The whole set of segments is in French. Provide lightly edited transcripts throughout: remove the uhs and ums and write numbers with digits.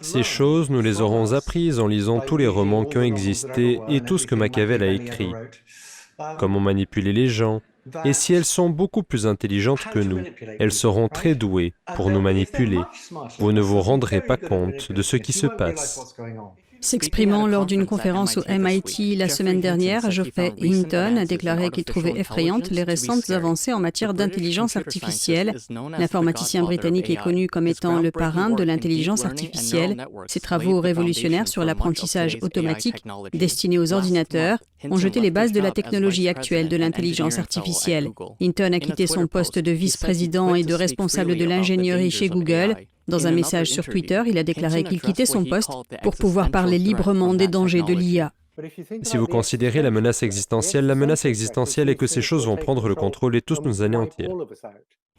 Ces choses, nous les aurons apprises en lisant tous les romans qui ont existé et tout ce que Machiavel a écrit. Comment manipuler les gens. Et si elles sont beaucoup plus intelligentes que nous, elles seront très douées pour nous manipuler. Vous ne vous rendrez pas compte de ce qui se passe. S'exprimant lors d'une conférence au MIT la semaine dernière, Geoffrey Hinton a déclaré qu'il trouvait effrayantes les récentes avancées en matière d'intelligence artificielle. L'informaticien britannique est connu comme étant le parrain de l'intelligence artificielle. Ses travaux révolutionnaires sur l'apprentissage automatique destinés aux ordinateurs ont jeté les bases de la technologie actuelle de l'intelligence artificielle. Hinton a quitté son poste de vice-président et de responsable de l'ingénierie chez Google. Dans un message sur Twitter, il a déclaré qu'il quittait son poste pour pouvoir parler librement des dangers de l'IA. Si vous considérez la menace existentielle est que ces choses vont prendre le contrôle et tous nous anéantir.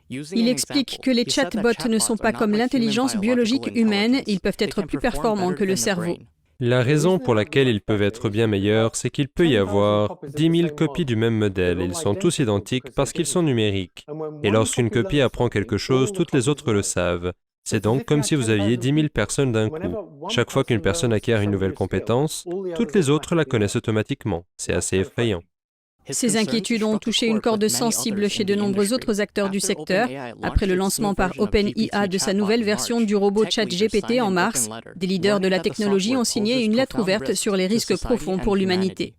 Il explique que les chatbots ne sont pas comme l'intelligence biologique humaine, ils peuvent être plus performants que le cerveau. La raison pour laquelle ils peuvent être bien meilleurs, c'est qu'il peut y avoir 10 000 copies du même modèle. Ils sont tous identiques parce qu'ils sont numériques. Et lorsqu'une copie apprend quelque chose, toutes les autres le savent. C'est donc comme si vous aviez 10 000 personnes d'un coup. Chaque fois qu'une personne acquiert une nouvelle compétence, toutes les autres la connaissent automatiquement. C'est assez effrayant. Ces inquiétudes ont touché une corde sensible chez de nombreux autres acteurs du secteur. Après le lancement par OpenIA de sa nouvelle version du robot ChatGPT en mars, des leaders de la technologie ont signé une lettre ouverte sur les risques profonds pour l'humanité.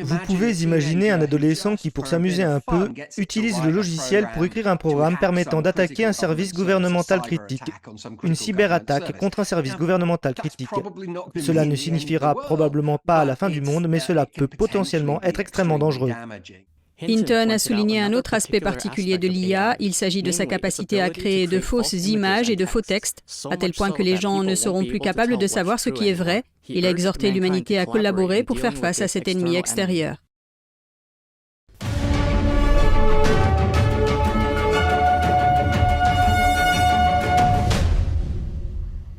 Vous pouvez imaginer un adolescent qui, pour s'amuser un peu, utilise le logiciel pour écrire un programme permettant d'attaquer un service gouvernemental critique, une cyberattaque contre un service gouvernemental critique. Cela ne signifiera probablement pas la fin du monde, mais cela peut potentiellement être extrêmement dangereux. Hinton a souligné un autre aspect particulier de l'IA, il s'agit de sa capacité à créer de fausses images et de faux textes, à tel point que les gens ne seront plus capables de savoir ce qui est vrai. Il a exhorté l'humanité à collaborer pour faire face à cet ennemi extérieur.